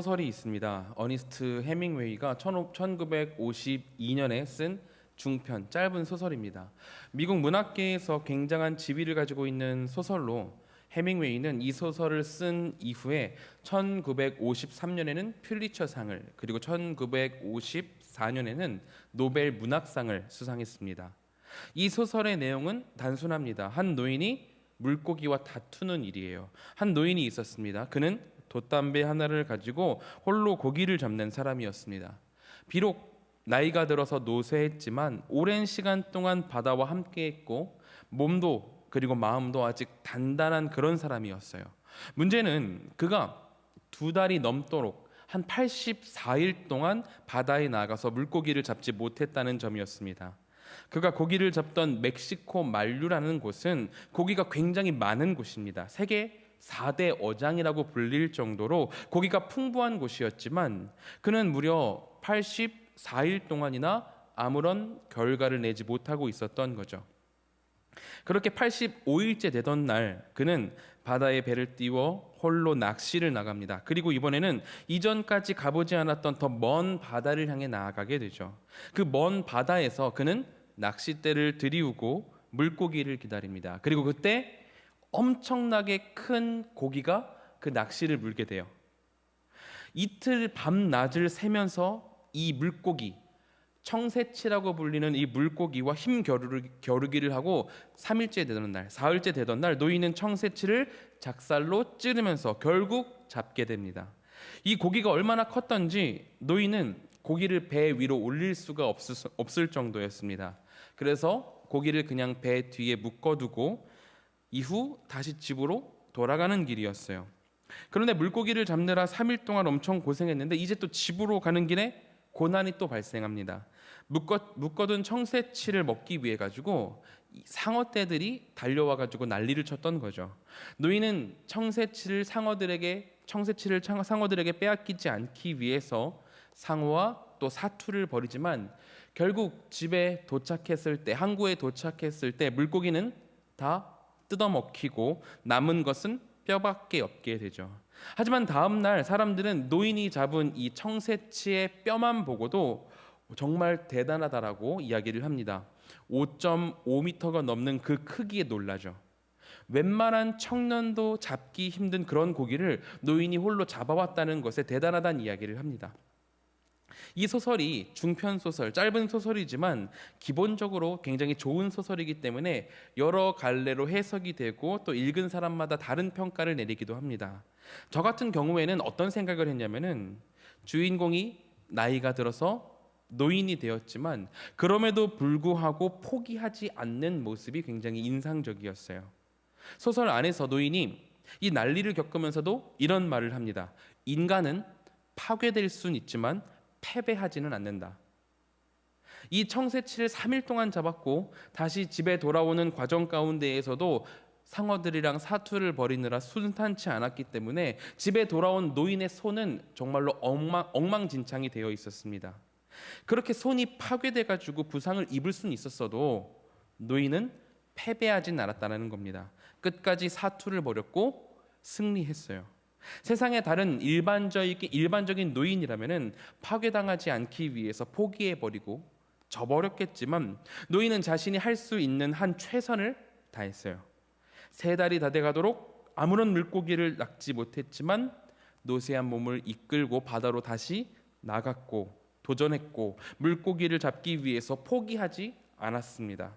소설이 있습니다. 어니스트 해밍웨이가 1952년에 쓴 중편 짧은 소설입니다. 미국 문학계에서 굉장한 지위를 가지고 있는 소설로 해밍웨이는 이 소설을 쓴 이후에 1953년에는 퓰리처상을 그리고 1954년에는 노벨 문학상을 수상했습니다. 이 소설의 내용은 단순합니다. 한 노인이 물고기와 다투는 일이에요. 한 노인이 있었습니다. 그는 돛담배 하나를 가지고 홀로 고기를 잡는 사람이었습니다. 비록 나이가 들어서 노쇠했지만 오랜 시간 동안 바다와 함께했고 몸도 그리고 마음도 아직 단단한 그런 사람이었어요. 문제는 그가 2달이 넘도록 한 84일 동안 바다에 나가서 물고기를 잡지 못했다는 점이었습니다. 그가 고기를 잡던 멕시코 만류라는 곳은 고기가 굉장히 많은 곳입니다. 세계 4대 어장이라고 불릴 정도로 고기가 풍부한 곳이었지만 그는 무려 84일 동안이나 아무런 결과를 내지 못하고 있었던 거죠. 그렇게 85일째 되던 날 그는 바다에 배를 띄워 홀로 낚시를 나갑니다. 그리고 이번에는 이전까지 가보지 않았던 더 먼 바다를 향해 나아가게 되죠. 그 먼 바다에서 그는 낚싯대를 들이우고 물고기를 기다립니다. 그리고 그때 엄청나게 큰 고기가 그 낚시를 물게 돼요. 이틀 밤낮을 새면서 이 물고기, 청새치라고 불리는 이 물고기와 힘 겨루기를 하고 3일째 되던 날, 4일째 되던 날 노인은 청새치를 작살로 찌르면서 결국 잡게 됩니다. 이 고기가 얼마나 컸던지 노인은 고기를 배 위로 올릴 수가 없을 정도였습니다. 그래서 고기를 그냥 배 뒤에 묶어두고 이후 다시 집으로 돌아가는 길이었어요. 그런데 물고기를 잡느라 3일 동안 엄청 고생했는데 이제 또 집으로 가는 길에 고난이 또 발생합니다. 묶어둔 청새치를 먹기 위해 가지고 상어떼들이 달려와 가지고 난리를 쳤던 거죠. 노인은 청새치를 상어들에게 빼앗기지 않기 위해서 상어와 또 사투를 벌이지만 결국 집에 도착했을 때, 항구에 도착했을 때 물고기는 다 뜯어먹히고 남은 것은 뼈밖에 없게 되죠. 하지만 다음 날 사람들은 노인이 잡은 이 청새치의 뼈만 보고도 정말 대단하다라고 이야기를 합니다. 5.5m가 넘는 그 크기에 놀라죠. 웬만한 청년도 잡기 힘든 그런 고기를 노인이 홀로 잡아왔다는 것에 대단하다는 이야기를 합니다. 이 소설이 중편 소설, 짧은 소설이지만 기본적으로 굉장히 좋은 소설이기 때문에 여러 갈래로 해석이 되고 또 읽은 사람마다 다른 평가를 내리기도 합니다. 저 같은 경우에는 어떤 생각을 했냐면은 주인공이 나이가 들어서 노인이 되었지만 그럼에도 불구하고 포기하지 않는 모습이 굉장히 인상적이었어요. 소설 안에서 노인이 이 난리를 겪으면서도 이런 말을 합니다. 인간은 파괴될 수는 있지만 패배하지는 않는다. 이 청새치를 3일 동안 잡았고 다시 집에 돌아오는 과정 가운데에서도 상어들이랑 사투를 벌이느라 순탄치 않았기 때문에 집에 돌아온 노인의 손은 정말로 엉망진창이 되어 있었습니다. 그렇게 손이 파괴돼 가지고 부상을 입을 수는 있었어도 노인은 패배하진 않았다는 겁니다. 끝까지 사투를 벌였고 승리했어요. 세상에 다른 일반적인 노인이라면은 파괴당하지 않기 위해서 포기해버리고 져버렸겠지만 노인은 자신이 할 수 있는 한 최선을 다했어요. 3달이 다 돼가도록 아무런 물고기를 낚지 못했지만 노쇠한 몸을 이끌고 바다로 다시 나갔고 도전했고 물고기를 잡기 위해서 포기하지 않았습니다.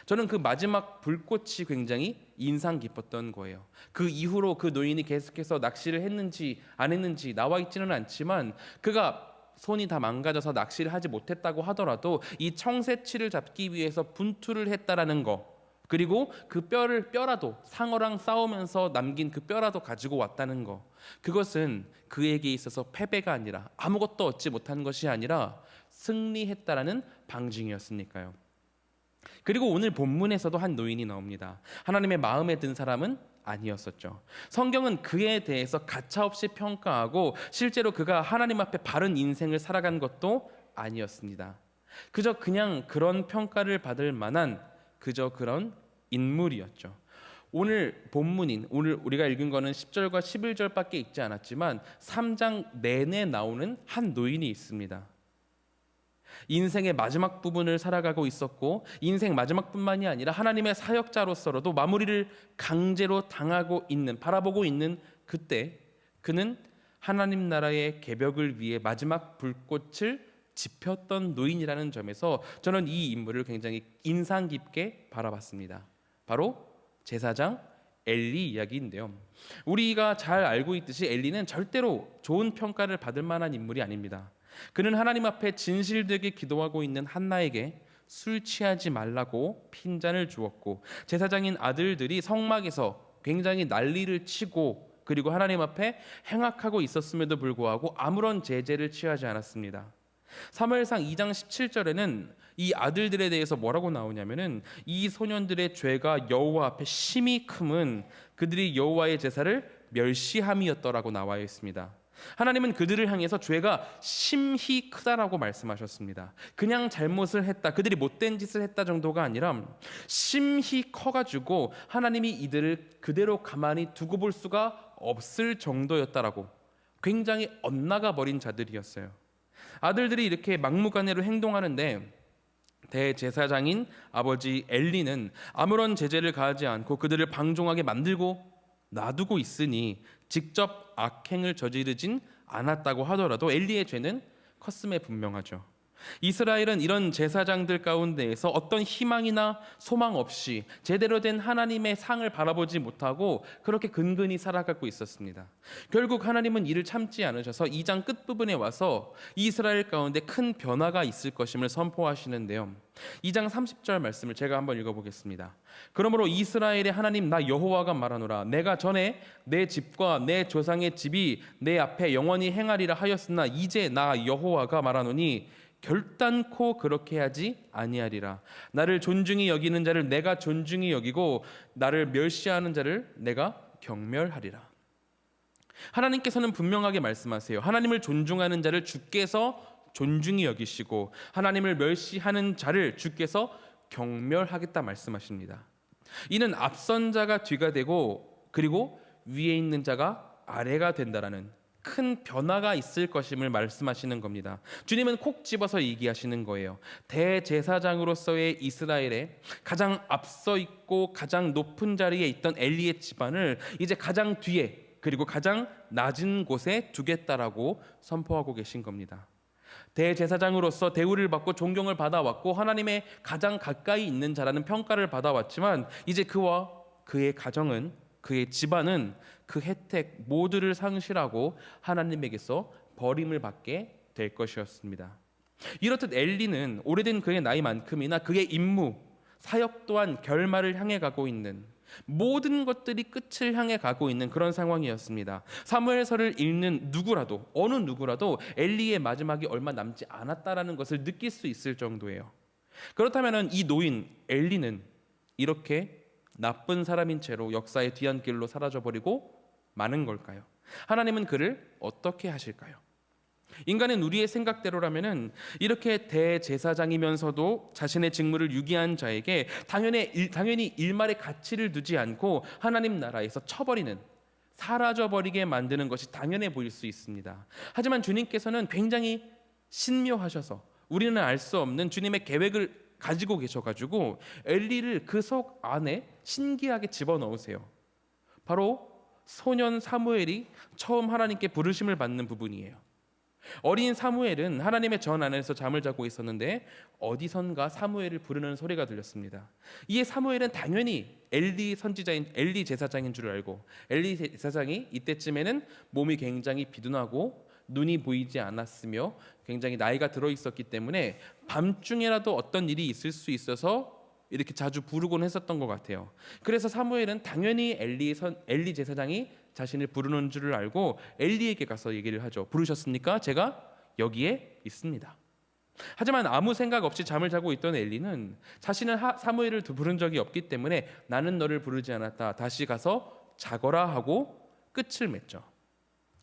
저는 그 마지막 불꽃이 굉장히 인상 깊었던 거예요. 그 이후로 그 노인이 계속해서 낚시를 했는지 안 했는지 나와 있지는 않지만 그가 손이 다 망가져서 낚시를 하지 못했다고 하더라도 이 청새치를 잡기 위해서 분투를 했다라는 거, 그리고 그 뼈라도 상어랑 싸우면서 남긴 그 뼈라도 가지고 왔다는 거, 그것은 그에게 있어서 패배가 아니라 아무것도 얻지 못한 것이 아니라 승리했다라는 방증이었으니까요. 그리고 오늘 본문에서도 한 노인이 나옵니다. 하나님의 마음에 든 사람은 아니었었죠. 성경은 그에 대해서 가차없이 평가하고 실제로 그가 하나님 앞에 바른 인생을 살아간 것도 아니었습니다. 그냥 그런 평가를 받을 만한 그런 인물이었죠. 오늘 본문인 오늘 우리가 읽은 거는 10절과 11절밖에 읽지 않았지만 3장 내내 나오는 한 노인이 있습니다. 인생의 마지막 부분을 살아가고 있었고 인생 마지막뿐만이 아니라 하나님의 사역자로서로도 마무리를 강제로 당하고 있는 바라보고 있는 그때 그는 하나님 나라의 개벽을 위해 마지막 불꽃을 지폈던 노인이라는 점에서 저는 이 인물을 굉장히 인상 깊게 바라봤습니다. 바로 제사장 엘리 이야기인데요. 우리가 잘 알고 있듯이 엘리는 절대로 좋은 평가를 받을 만한 인물이 아닙니다. 그는 하나님 앞에 진실되게 기도하고 있는 한나에게 술 취하지 말라고 핀잔을 주었고 제사장인 아들들이 성막에서 굉장히 난리를 치고 그리고 하나님 앞에 행악하고 있었음에도 불구하고 아무런 제재를 취하지 않았습니다. 사무엘상 2장 17절에는 이 아들들에 대해서 뭐라고 나오냐면은 이 소년들의 죄가 여호와 앞에 심히 크면 그들이 여호와의 제사를 멸시함이었더라고 나와 있습니다. 하나님은 그들을 향해서 죄가 심히 크다라고 말씀하셨습니다. 그냥 잘못을 했다, 그들이 못된 짓을 했다 정도가 아니라 심히 커가지고 하나님이 이들을 그대로 가만히 두고 볼 수가 없을 정도였다라고, 굉장히 엇나가 버린 자들이었어요. 아들들이 이렇게 막무가내로 행동하는데 대제사장인 아버지 엘리는 아무런 제재를 가하지 않고 그들을 방종하게 만들고 놔두고 있으니 직접 악행을 저지르진 않았다고 하더라도 엘리의 죄는 컸음에 분명하죠. 이스라엘은 이런 제사장들 가운데에서 어떤 희망이나 소망 없이 제대로 된 하나님의 상을 바라보지 못하고 그렇게 근근히 살아가고 있었습니다. 결국 하나님은 이를 참지 않으셔서 2장 끝부분에 와서 이스라엘 가운데 큰 변화가 있을 것임을 선포하시는데요. 2장 30절 말씀을 제가 한번 읽어보겠습니다. 그러므로 이스라엘의 하나님 나 여호와가 말하노라 내가 전에 내 집과 내 조상의 집이 내 앞에 영원히 행하리라 하였으나 이제 나 여호와가 말하노니 결단코 그렇게 하지 아니하리라. 나를 존중히 여기는 자를 내가 존중히 여기고 나를 멸시하는 자를 내가 경멸하리라. 하나님께서는 분명하게 말씀하세요. 하나님을 존중하는 자를 주께서 존중히 여기시고 하나님을 멸시하는 자를 주께서 경멸하겠다 말씀하십니다. 이는 앞선 자가 뒤가 되고 그리고 위에 있는 자가 아래가 된다라는 큰 변화가 있을 것임을 말씀하시는 겁니다. 주님은 콕 집어서 얘기하시는 거예요. 대제사장으로서의 이스라엘에 가장 앞서 있고 가장 높은 자리에 있던 엘리의 집안을 이제 가장 뒤에 그리고 가장 낮은 곳에 두겠다라고 선포하고 계신 겁니다. 대제사장으로서 대우를 받고 존경을 받아왔고 하나님의 가장 가까이 있는 자라는 평가를 받아왔지만 이제 그와 그의 가정은 그의 집안은 그 혜택 모두를 상실하고 하나님에게서 버림을 받게 될 것이었습니다. 이렇듯 엘리는 오래된 그의 나이만큼이나 그의 임무, 사역 또한 결말을 향해 가고 있는 모든 것들이 끝을 향해 가고 있는 그런 상황이었습니다. 사무엘서를 읽는 누구라도 어느 누구라도 엘리의 마지막이 얼마 남지 않았다라는 것을 느낄 수 있을 정도예요. 그렇다면 이 노인 엘리는 이렇게 나쁜 사람인 채로 역사의 뒤안길로 사라져버리고 마는 걸까요? 하나님은 그를 어떻게 하실까요? 인간은 우리의 생각대로라면은 이렇게 대제사장이면서도 자신의 직무를 유기한 자에게 당연히 일말의 가치를 두지 않고 하나님 나라에서 쳐버리는, 사라져버리게 만드는 것이 당연해 보일 수 있습니다. 하지만 주님께서는 굉장히 신묘하셔서 우리는 알 수 없는 주님의 계획을 가지고 계셔가지고 엘리를 그 속 안에 신기하게 집어넣으세요. 바로 소년 사무엘이 처음 하나님께 부르심을 받는 부분이에요. 어린 사무엘은 하나님의 전 안에서 잠을 자고 있었는데 어디선가 사무엘을 부르는 소리가 들렸습니다. 이에 사무엘은 당연히 엘리 선지자인 엘리 제사장인 줄 알고 엘리 제사장이 이때쯤에는 몸이 굉장히 비둔하고 눈이 보이지 않았으며 굉장히 나이가 들어 있었기 때문에 밤중에라도 어떤 일이 있을 수 있어서 이렇게 자주 부르곤 했었던 것 같아요. 그래서 사무엘은 당연히 엘리 제사장이 자신을 부르는 줄을 알고 엘리에게 가서 얘기를 하죠. 부르셨습니까? 제가 여기에 있습니다. 하지만 아무 생각 없이 잠을 자고 있던 엘리는 자신은 사무엘을 부른 적이 없기 때문에 나는 너를 부르지 않았다. 다시 가서 자거라 하고 끝을 맺죠.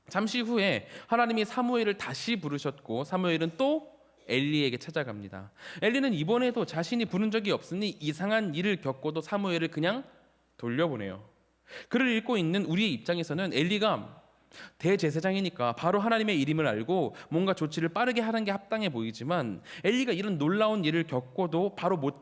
잠시 후에 하나님이 사무엘을 다시 부르셨고 사무엘은 또 엘리에게 찾아갑니다. 엘리는 이번에도 자신이 부른 적이 없으니 이상한 일을 겪고도 사무엘을 그냥 돌려보내요. 글을 읽고 있는 우리의 입장에서는 엘리가 대제사장이니까 바로 하나님의 이름을 알고 뭔가 조치를 빠르게 하는 게 합당해 보이지만, 엘리가 이런 놀라운 일을 겪고도 바로 못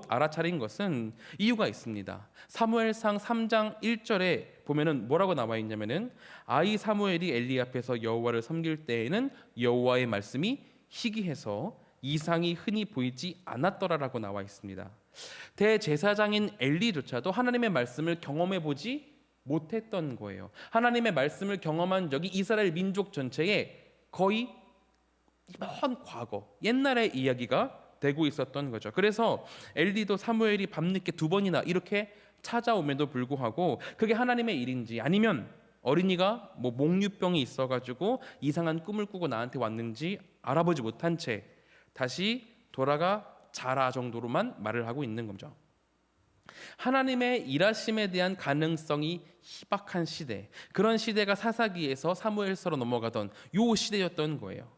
알아차린 것은 이유가 있습니다. 사무엘상 3장 1절에 보면은 뭐라고 나와 있냐면은, 아이 사무엘이 엘리 앞에서 여호와를 섬길 때에는 여호와의 말씀이 희귀해서 이상이 흔히 보이지 않았더라라고 나와 있습니다. 대제사장인 엘리조차도 하나님의 말씀을 경험해 보지 못했던 거예요. 하나님의 말씀을 경험한 적이 이스라엘 민족 전체에 거의 먼 과거, 옛날의 이야기가 되고 있었던 거죠. 그래서 엘리도 사무엘이 밤늦게 2번이나 이렇게 찾아옴에도 불구하고 그게 하나님의 일인지, 아니면 어린이가 뭐 몽유병이 있어가지고 이상한 꿈을 꾸고 나한테 왔는지 알아보지 못한 채 다시 돌아가 자라 정도로만 말을 하고 있는 거죠. 하나님의 일하심에 대한 가능성이 희박한 시대, 그런 시대가 사사기에서 사무엘서로 넘어가던 요 시대였던 거예요.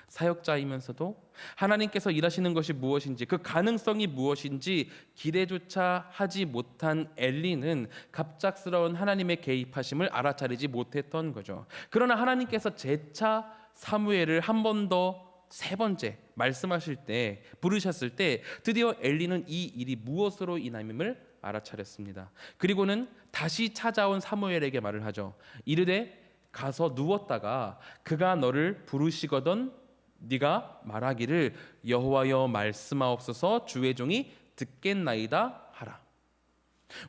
사역자이면서도 하나님께서 일하시는 것이 무엇인지, 그 가능성이 무엇인지 기대조차 하지 못한 엘리는 갑작스러운 하나님의 개입하심을 알아차리지 못했던 거죠. 그러나 하나님께서 재차 사무엘을 한 번 더 3번째 말씀하실 때, 부르셨을 때 드디어 엘리는 이 일이 무엇으로 인함임을 알아차렸습니다. 그리고는 다시 찾아온 사무엘에게 말을 하죠. 이르되 가서 누웠다가 그가 너를 부르시거든 네가 말하기를 여호와여 말씀하옵소서 주의 종이 듣겠나이다 하라.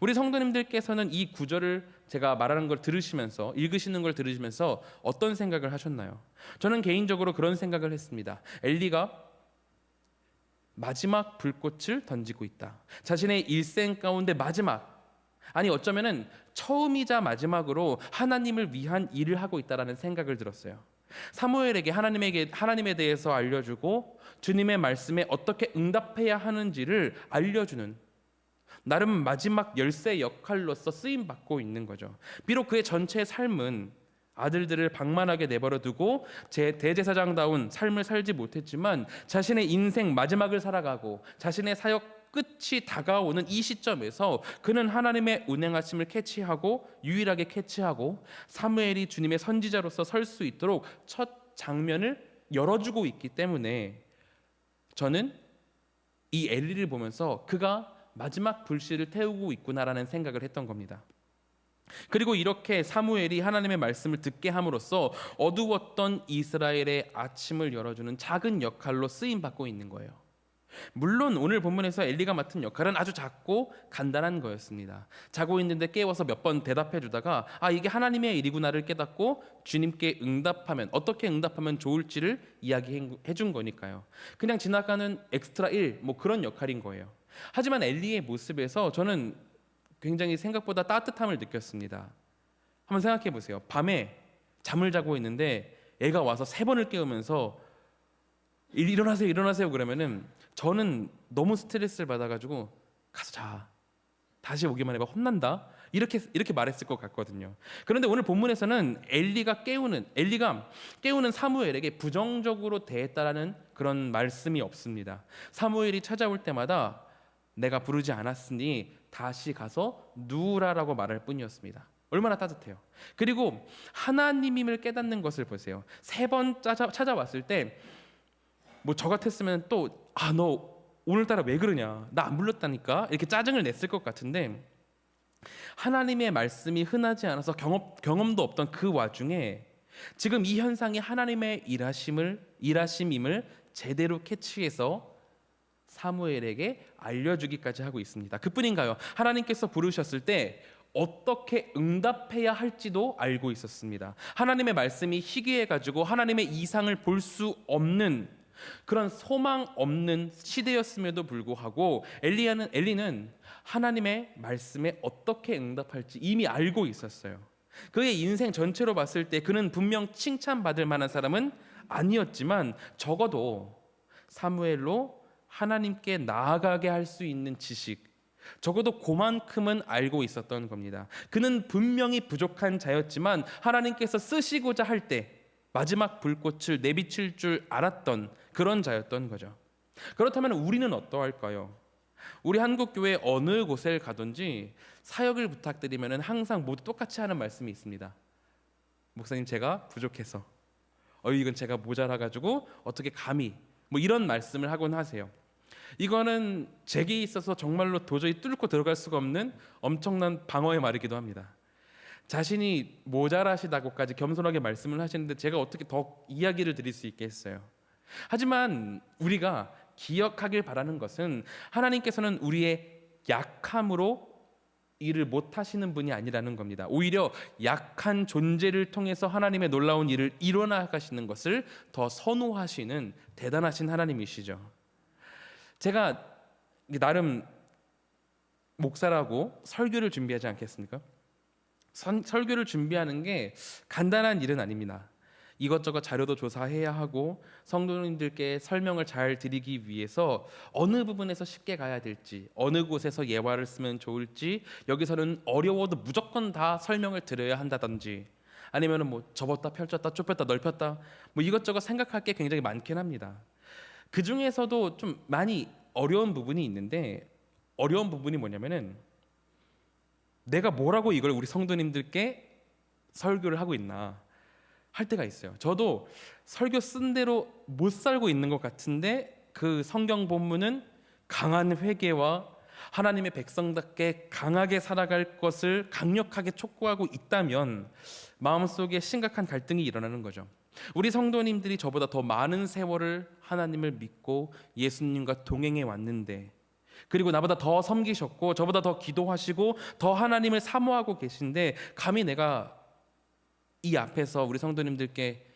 우리 성도님들께서는 이 구절을 제가 말하는 걸 들으시면서, 읽으시는 걸 들으시면서 어떤 생각을 하셨나요? 저는 개인적으로 그런 생각을 했습니다. 엘리가 마지막 불꽃을 던지고 있다. 자신의 일생 가운데 마지막, 아니 어쩌면은 처음이자 마지막으로 하나님을 위한 일을 하고 있다라는 생각을 들었어요. 사무엘에게 하나님에 대해서 알려주고 주님의 말씀에 어떻게 응답해야 하는지를 알려주는 나름 마지막 열쇠 역할로서 쓰임 받고 있는 거죠. 비록 그의 전체 삶은 아들들을 방만하게 내버려 두고 대제사장다운 삶을 살지 못했지만, 자신의 인생 마지막을 살아가고 자신의 사역 끝이 다가오는 이 시점에서 그는 하나님의 운행하심을 캐치하고, 유일하게 캐치하고 사무엘이 주님의 선지자로서 설 수 있도록 첫 장면을 열어주고 있기 때문에 저는 이 엘리를 보면서 그가 마지막 불씨를 태우고 있구나라는 생각을 했던 겁니다. 그리고 이렇게 사무엘이 하나님의 말씀을 듣게 함으로써 어두웠던 이스라엘의 아침을 열어주는 작은 역할로 쓰임 받고 있는 거예요. 물론 오늘 본문에서 엘리가 맡은 역할은 아주 작고 간단한 거였습니다. 자고 있는데 깨워서 몇 번 대답해 주다가 이게 하나님의 일이구나를 깨닫고 주님께 응답하면, 어떻게 응답하면 좋을지를 이야기해 준 거니까요. 그냥 지나가는 엑스트라 일, 뭐 그런 역할인 거예요. 하지만 엘리의 모습에서 저는 굉장히 생각보다 따뜻함을 느꼈습니다. 한번 생각해 보세요. 밤에 잠을 자고 있는데 애가 와서 3번을 깨우면서 일어나세요 그러면은 저는 너무 스트레스를 받아가지고 가서 자, 다시 오기만 해봐, 혼난다, 이렇게 말했을 것 같거든요. 그런데 오늘 본문에서는 엘리가 깨우는 사무엘에게 부정적으로 대했다라는 그런 말씀이 없습니다. 사무엘이 찾아올 때마다 내가 부르지 않았으니 다시 가서 누우라라고 말할 뿐이었습니다. 얼마나 따뜻해요. 그리고 하나님임을 깨닫는 것을 보세요. 3번 찾아왔을 때 뭐 저 같았으면 또 너 오늘따라 왜 그러냐, 나 안 불렀다니까, 이렇게 짜증을 냈을 것 같은데, 하나님의 말씀이 흔하지 않아서 경험도 없던 그 와중에 지금 이 현상이 하나님의 일하심임을 제대로 캐치해서 사무엘에게 알려주기까지 하고 있습니다. 그뿐인가요? 하나님께서 부르셨을 때 어떻게 응답해야 할지도 알고 있었습니다. 하나님의 말씀이 희귀해가지고 하나님의 이상을 볼 수 없는 그런 소망 없는 시대였음에도 불구하고 엘리는 하나님의 말씀에 어떻게 응답할지 이미 알고 있었어요. 그의 인생 전체로 봤을 때 그는 분명 칭찬받을 만한 사람은 아니었지만 적어도 사무엘로 하나님께 나아가게 할 수 있는 지식, 적어도 그만큼은 알고 있었던 겁니다. 그는 분명히 부족한 자였지만 하나님께서 쓰시고자 할 때 마지막 불꽃을 내비칠 줄 알았던 그런 자였던 거죠. 그렇다면 우리는 어떠할까요? 우리 한국 교회 어느 곳에 가든지 사역을 부탁드리면 항상 모두 똑같이 하는 말씀이 있습니다. 목사님, 제가 부족해서, 이건 제가 모자라가지고 어떻게 감히, 뭐 이런 말씀을 하곤 하세요. 이거는 제게 있어서 정말로 도저히 뚫고 들어갈 수가 없는 엄청난 방어의 말이기도 합니다. 자신이 모자라시다고까지 겸손하게 말씀을 하시는데 제가 어떻게 더 이야기를 드릴 수 있겠어요. 하지만 우리가 기억하길 바라는 것은 하나님께서는 우리의 약함으로 일을 못하시는 분이 아니라는 겁니다. 오히려 약한 존재를 통해서 하나님의 놀라운 일을 이뤄나가시는 것을 더 선호하시는 대단하신 하나님이시죠. 제가 나름 목사라고 설교를 준비하지 않겠습니까? 설교를 준비하는 게 간단한 일은 아닙니다. 이것저것 자료도 조사해야 하고 성도님들께 설명을 잘 드리기 위해서 어느 부분에서 쉽게 가야 될지, 어느 곳에서 예화를 쓰면 좋을지, 여기서는 어려워도 무조건 다 설명을 드려야 한다든지, 아니면은 뭐 접었다 펼쳤다 좁혔다 넓혔다, 뭐 이것저것 생각할 게 굉장히 많긴 합니다. 그 중에서도 좀 많이 어려운 부분이 있는데, 어려운 부분이 뭐냐면은 내가 뭐라고 이걸 우리 성도님들께 설교를 하고 있나 할 때가 있어요. 저도 설교 쓴 대로 못 살고 있는 것 같은데 그 성경 본문은 강한 회개와 하나님의 백성답게 강하게 살아갈 것을 강력하게 촉구하고 있다면 마음속에 심각한 갈등이 일어나는 거죠. 우리 성도님들이 저보다 더 많은 세월을 하나님을 믿고 예수님과 동행해 왔는데, 그리고 나보다 더 섬기셨고 저보다 더 기도하시고 더 하나님을 사모하고 계신데, 감히 내가 이 앞에서 우리 성도님들께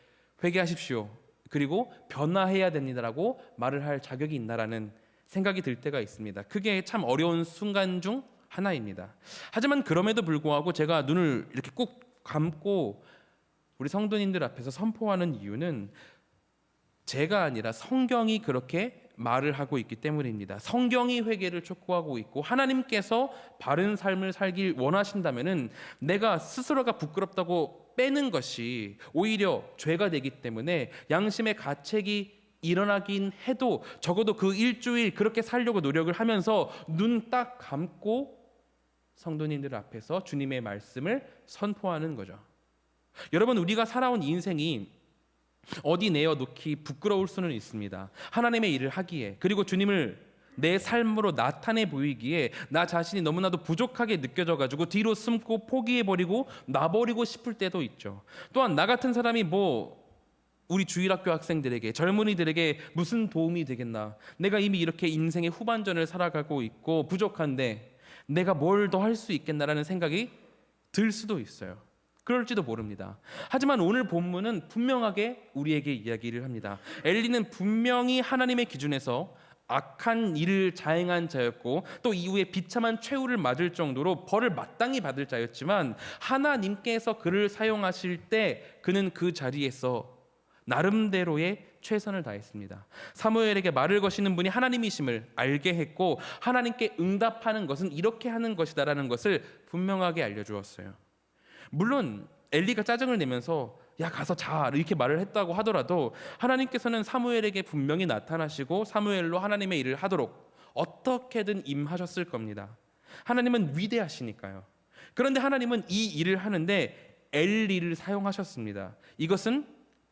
회개하십시오, 그리고 변화해야 됩니다라고 말을 할 자격이 있나라는 생각이 들 때가 있습니다. 그게 참 어려운 순간 중 하나입니다. 하지만 그럼에도 불구하고 제가 눈을 이렇게 꾹 감고 우리 성도님들 앞에서 선포하는 이유는 제가 아니라 성경이 그렇게 말을 하고 있기 때문입니다. 성경이 회개를 촉구하고 있고 하나님께서 바른 삶을 살길 원하신다면은 내가 스스로가 부끄럽다고 빼는 것이 오히려 죄가 되기 때문에 양심의 가책이 일어나긴 해도 적어도 그 일주일 그렇게 살려고 노력을 하면서 눈 딱 감고 성도님들 앞에서 주님의 말씀을 선포하는 거죠. 여러분, 우리가 살아온 인생이 어디 내어놓기 부끄러울 수는 있습니다. 하나님의 일을 하기에, 그리고 주님을 내 삶으로 나타내 보이기에 나 자신이 너무나도 부족하게 느껴져가지고 뒤로 숨고 포기해버리고 놔버리고 싶을 때도 있죠. 또한 나 같은 사람이 우리 주일학교 학생들에게, 젊은이들에게 무슨 도움이 되겠나, 내가 이미 이렇게 인생의 후반전을 살아가고 있고 부족한데 내가 뭘 더 할 수 있겠나라는 생각이 들 수도 있어요. 그럴지도 모릅니다. 하지만 오늘 본문은 분명하게 우리에게 이야기를 합니다. 엘리는 분명히 하나님의 기준에서 악한 일을 자행한 자였고 또 이후에 비참한 최후를 맞을 정도로 벌을 마땅히 받을 자였지만 하나님께서 그를 사용하실 때 그는 그 자리에서 나름대로의 최선을 다했습니다. 사무엘에게 말을 거시는 분이 하나님이심을 알게 했고 하나님께 응답하는 것은 이렇게 하는 것이다라는 것을 분명하게 알려주었어요. 물론 엘리가 짜증을 내면서 야 가서 자 이렇게 말을 했다고 하더라도 하나님께서는 사무엘에게 분명히 나타나시고 사무엘로 하나님의 일을 하도록 어떻게든 임하셨을 겁니다. 하나님은 위대하시니까요. 그런데 하나님은 이 일을 하는데 엘리를 사용하셨습니다. 이것은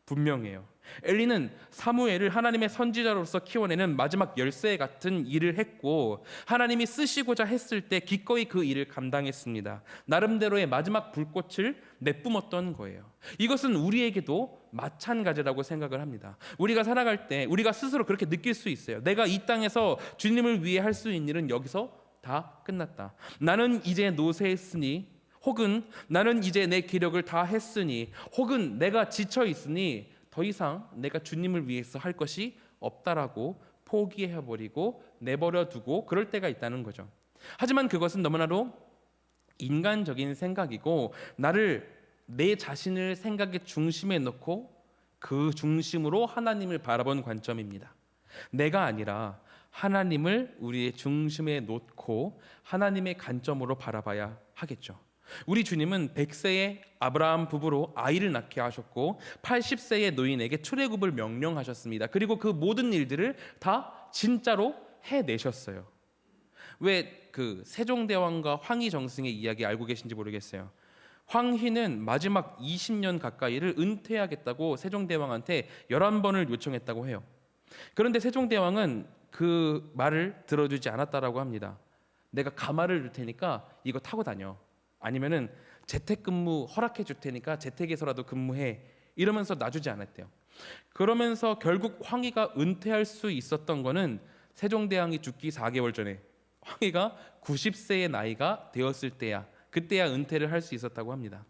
분명해요. 엘리는 사무엘을 하나님의 선지자로서 키워내는 마지막 열쇠 같은 일을 했고 하나님이 쓰시고자 했을 때 기꺼이 그 일을 감당했습니다. 나름대로의 마지막 불꽃을 내뿜었던 거예요. 이것은 우리에게도 마찬가지라고 생각을 합니다. 우리가 살아갈 때 우리가 스스로 그렇게 느낄 수 있어요. 내가 이 땅에서 주님을 위해 할 수 있는 일은 여기서 다 끝났다. 나는 이제 노쇠했으니, 혹은 나는 이제 내 기력을 다 했으니, 혹은 내가 지쳐 있으니 더 이상 내가 주님을 위해서 할 것이 없다라고 포기해버리고 내버려 두고 그럴 때가 있다는 거죠. 하지만 그것은 너무나도 인간적인 생각이고 내 자신을 생각의 중심에 놓고 그 중심으로 하나님을 바라본 관점입니다. 내가 아니라 하나님을 우리의 중심에 놓고 하나님의 관점으로 바라봐야 하겠죠. 우리 주님은 100세의 아브라함 부부로 아이를 낳게 하셨고 80세의 노인에게 출애굽을 명령하셨습니다. 그리고 그 모든 일들을 다 진짜로 해내셨어요. 왜 그 세종대왕과 황희정승의 이야기 알고 계신지 모르겠어요. 황희는 마지막 20년 가까이를 은퇴하겠다고 세종대왕한테 11번을 요청했다고 해요. 그런데 세종대왕은 그 말을 들어주지 않았다라고 합니다. 내가 가마를 줄 테니까 이거 타고 다녀. 아니면은 재택근무 허락해 줄 테니까 재택에서라도 근무해. 이러면서 놔주지 않았대요. 그러면서 결국 황희가 은퇴할 수 있었던 거는 세종대왕이 죽기 4개월 전에 황희가 90세의 나이가 되었을 때야. 그때야 은퇴를 할 수 있었다고 합니다.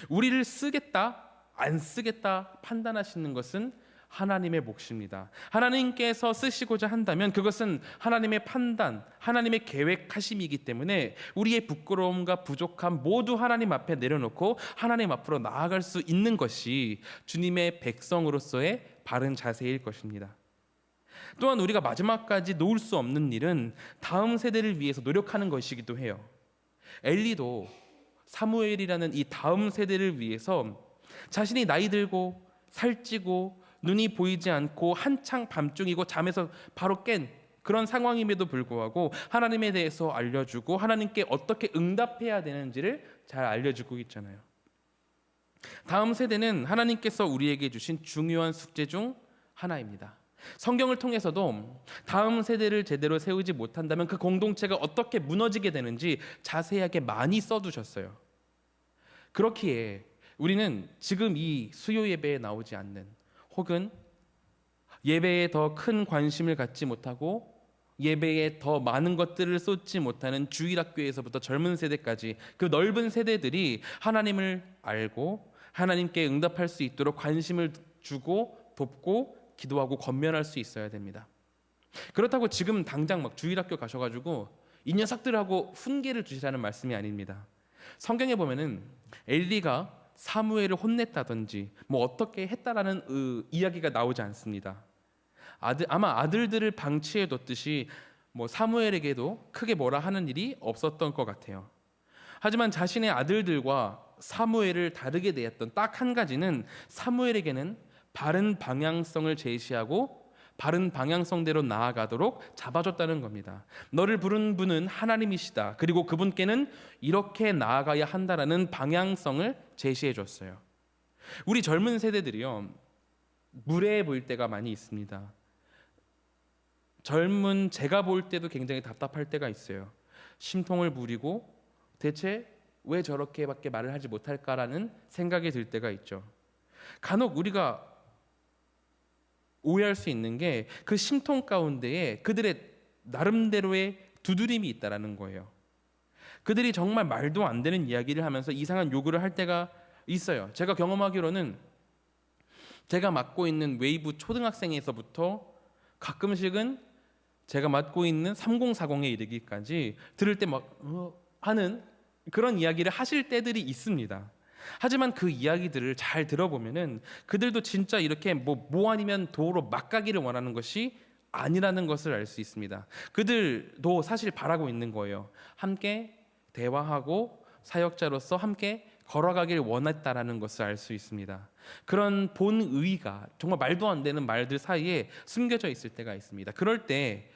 우리를 쓰겠다, 안 쓰겠다 판단하시는 것은 하나님의 몫입니다. 하나님께서 쓰시고자 한다면 그것은 하나님의 판단, 하나님의 계획하심이기 때문에 우리의 부끄러움과 부족함 모두 하나님 앞에 내려놓고 하나님 앞으로 나아갈 수 있는 것이 주님의 백성으로서의 바른 자세일 것입니다. 또한 우리가 마지막까지 놓을 수 없는 일은 다음 세대를 위해서 노력하는 것이기도 해요. 엘리도 사무엘이라는 이 다음 세대를 위해서 자신이 나이 들고 살찌고 눈이 보이지 않고 한창 밤중이고 잠에서 바로 깬 그런 상황임에도 불구하고 하나님에 대해서 알려주고 하나님께 어떻게 응답해야 되는지를 잘 알려주고 있잖아요. 다음 세대는 하나님께서 우리에게 주신 중요한 숙제 중 하나입니다. 성경을 통해서도 다음 세대를 제대로 세우지 못한다면 그 공동체가 어떻게 무너지게 되는지 자세하게 많이 써두셨어요. 그렇기에 우리는 지금 이 수요 예배에 나오지 않는, 혹은 예배에 더 큰 관심을 갖지 못하고 예배에 더 많은 것들을 쏟지 못하는 주일학교에서부터 젊은 세대까지 그 넓은 세대들이 하나님을 알고 하나님께 응답할 수 있도록 관심을 주고 돕고 기도하고 권면할 수 있어야 됩니다. 그렇다고 지금 당장 막 주일학교 가셔가지고 이 녀석들하고 훈계를 주시라는 말씀이 아닙니다. 성경에 보면은 엘리가 사무엘을 혼냈다든지 뭐 어떻게 했다라는 이야기가 나오지 않습니다. 아마 아들들을 방치해 뒀듯이 뭐 사무엘에게도 크게 뭐라 하는 일이 없었던 것 같아요. 하지만 자신의 아들들과 사무엘을 다르게 대했던 딱 한 가지는 사무엘에게는 바른 방향성을 제시하고 바른 방향성대로 나아가도록 잡아줬다는 겁니다. 너를 부른 분은 하나님이시다. 그리고 그분께는 이렇게 나아가야 한다라는 방향성을 제시해 줬어요. 우리 젊은 세대들이요, 무례해 보일 때가 많이 있습니다. 젊은 제가 볼 때도 굉장히 답답할 때가 있어요. 심통을 부리고 대체 왜 저렇게밖에 말을 하지 못할까라는 생각이 들 때가 있죠. 간혹 우리가 오해할 수 있는 게 그 심통 가운데에 그들의 나름대로의 두드림이 있다라는 거예요. 그들이 정말 말도 안 되는 이야기를 하면서 이상한 요구를 할 때가 있어요. 제가 경험하기로는 제가 맡고 있는 웨이브 초등학생에서부터 가끔씩은 제가 맡고 있는 3040에 이르기까지 들을 때 막 하는 그런 이야기를 하실 때들이 있습니다. 하지만 그 이야기들을 잘 들어보면은 그들도 진짜 이렇게 뭐 아니면 도로 막가기를 원하는 것이 아니라는 것을 알 수 있습니다. 그들도 사실 바라고 있는 거예요. 함께 대화하고 사역자로서 함께 걸어가길 원했다라는 것을 알 수 있습니다. 그런 본의가 정말 말도 안 되는 말들 사이에 숨겨져 있을 때가 있습니다. 그럴 때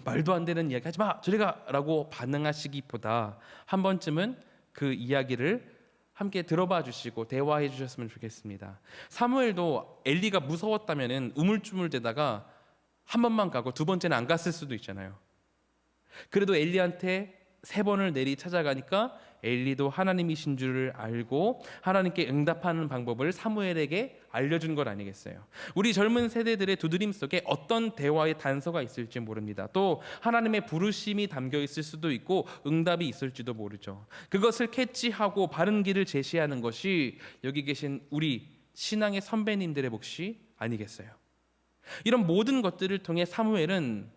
말도 안 되는 이야기 하지 마 저리 가라고 반응하시기보다 한 번쯤은 그 이야기를 함께 들어봐 주시고 대화해 주셨으면 좋겠습니다. 사무엘도 엘리가 무서웠다면은 우물쭈물대다가 한 번만 가고 두 번째는 안 갔을 수도 있잖아요. 그래도 엘리한테 3번을 내리 찾아가니까 엘리도 하나님이신 줄을 알고 하나님께 응답하는 방법을 사무엘에게 알려준 것 아니겠어요? 우리 젊은 세대들의 두드림 속에 어떤 대화의 단서가 있을지 모릅니다. 또 하나님의 부르심이 담겨 있을 수도 있고 응답이 있을지도 모르죠. 그것을 캐치하고 바른 길을 제시하는 것이 여기 계신 우리 신앙의 선배님들의 몫이 아니겠어요? 이런 모든 것들을 통해 사무엘은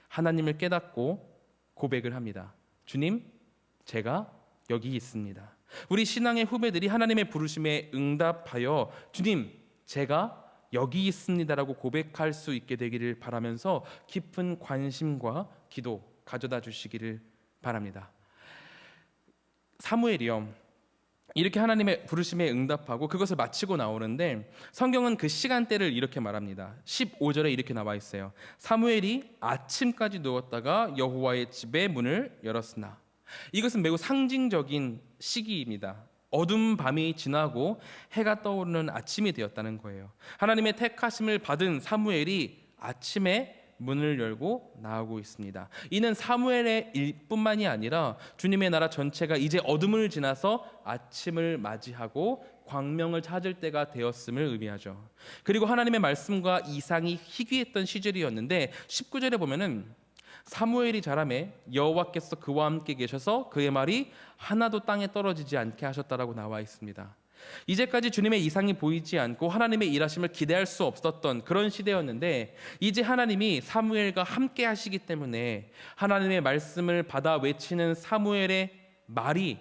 하나님을 깨닫고 고백을 합니다. 주님, 제가 여기 있습니다. 우리 신앙의 후배들이 하나님의 부르심에 응답하여 주님, 제가 여기 있습니다라고 고백할 수 있게 되기를 바라면서 깊은 관심과 기도 가져다 주시기를 바랍니다. 사무엘이요, 이렇게 하나님의 부르심에 응답하고 그것을 마치고 나오는데 성경은 그 시간대를 이렇게 말합니다. 15절에 이렇게 나와 있어요. 사무엘이 아침까지 누웠다가 여호와의 집의 문을 열었으나. 이것은 매우 상징적인 시기입니다. 어두운 밤이 지나고 해가 떠오르는 아침이 되었다는 거예요. 하나님의 택하심을 받은 사무엘이 아침에 문을 열고 나오고 있습니다. 이는 사무엘의 일뿐만이 아니라 주님의 나라 전체가 이제 어둠을 지나서 아침을 맞이하고 광명을 찾을 때가 되었음을 의미하죠. 그리고 하나님의 말씀과 이상이 희귀했던 시절이었는데 19절에 보면은 사무엘이 자라매 여호와께서 그와 함께 계셔서 그의 말이 하나도 땅에 떨어지지 않게 하셨다라고 나와 있습니다. 이제까지 주님의 이상이 보이지 않고 하나님의 일하심을 기대할 수 없었던 그런 시대였는데 이제 하나님이 사무엘과 함께 하시기 때문에 하나님의 말씀을 받아 외치는 사무엘의 말이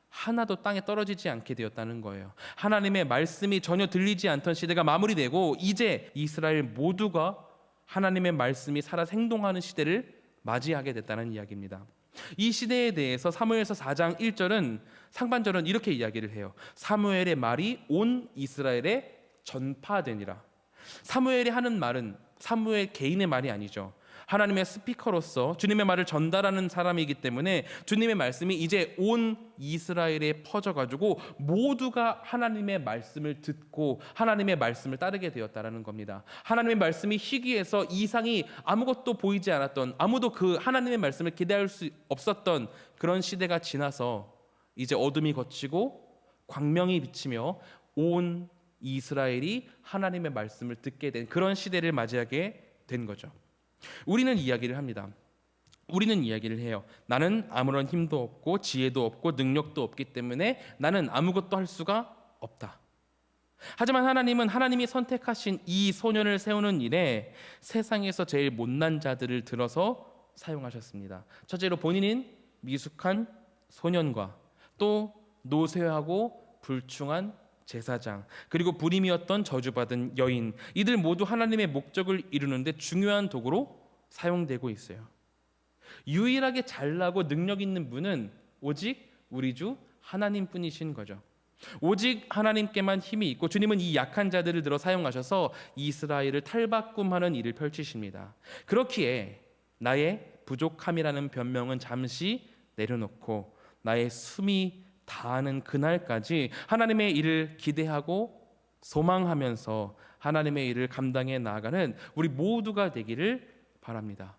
하나도 땅에 떨어지지 않게 되었다는 거예요. 하나님의 말씀이 전혀 들리지 않던 시대가 마무리되고 이제 이스라엘 모두가 하나님의 말씀이 살아 생동하는 시대를 맞이하게 됐다는 이야기입니다. 이 시대에 대해서 사무엘서 4장 1절은 상반절은 이렇게 이야기를 해요. 사무엘의 말이 온 이스라엘에 전파되니라. 사무엘이 하는 말은 사무엘 개인의 말이 아니죠. 하나님의 스피커로서 주님의 말을 전달하는 사람이기 때문에 주님의 말씀이 이제 온 이스라엘에 퍼져가지고 모두가 하나님의 말씀을 듣고 하나님의 말씀을 따르게 되었다라는 겁니다. 하나님의 말씀이 희귀해서 이상이 아무것도 보이지 않았던, 아무도 그 하나님의 말씀을 기대할 수 없었던 그런 시대가 지나서 이제 어둠이 걷히고 광명이 비치며 온 이스라엘이 하나님의 말씀을 듣게 된 그런 시대를 맞이하게 된 거죠. 우리는 이야기를 합니다. 우리는 이야기를 해요. 나는 아무런 힘도 없고 지혜도 없고 능력도 없기 때문에 나는 아무것도 할 수가 없다. 하지만 하나님은 하나님이 선택하신 이 소년을 세우는 일에 세상에서 제일 못난 자들을 들어서 사용하셨습니다. 첫째로 본인인 미숙한 소년과 또 노쇠하고 불충한 제사장, 그리고 불임이었던 저주받은 여인, 이들 모두 하나님의 목적을 이루는데 중요한 도구로 사용되고 있어요. 유일하게 잘나고 능력 있는 분은 오직 우리 주 하나님뿐이신 거죠. 오직 하나님께만 힘이 있고 주님은 이 약한 자들을 들어 사용하셔서 이스라엘을 탈바꿈하는 일을 펼치십니다. 그렇기에 나의 부족함이라는 변명은 잠시 내려놓고 나의 숨이 다하는 그날까지 하나님의 일을 기대하고 소망하면서 하나님의 일을 감당해 나아가는 우리 모두가 되기를 바랍니다.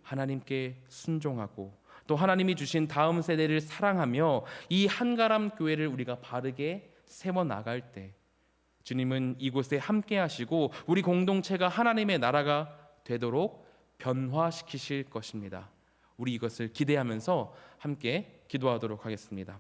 하나님께 순종하고 또 하나님이 주신 다음 세대를 사랑하며 이 한가람 교회를 우리가 바르게 세워 나갈 때 주님은 이곳에 함께 하시고 우리 공동체가 하나님의 나라가 되도록 변화시키실 것입니다. 우리 이것을 기대하면서 함께 기도하도록 하겠습니다.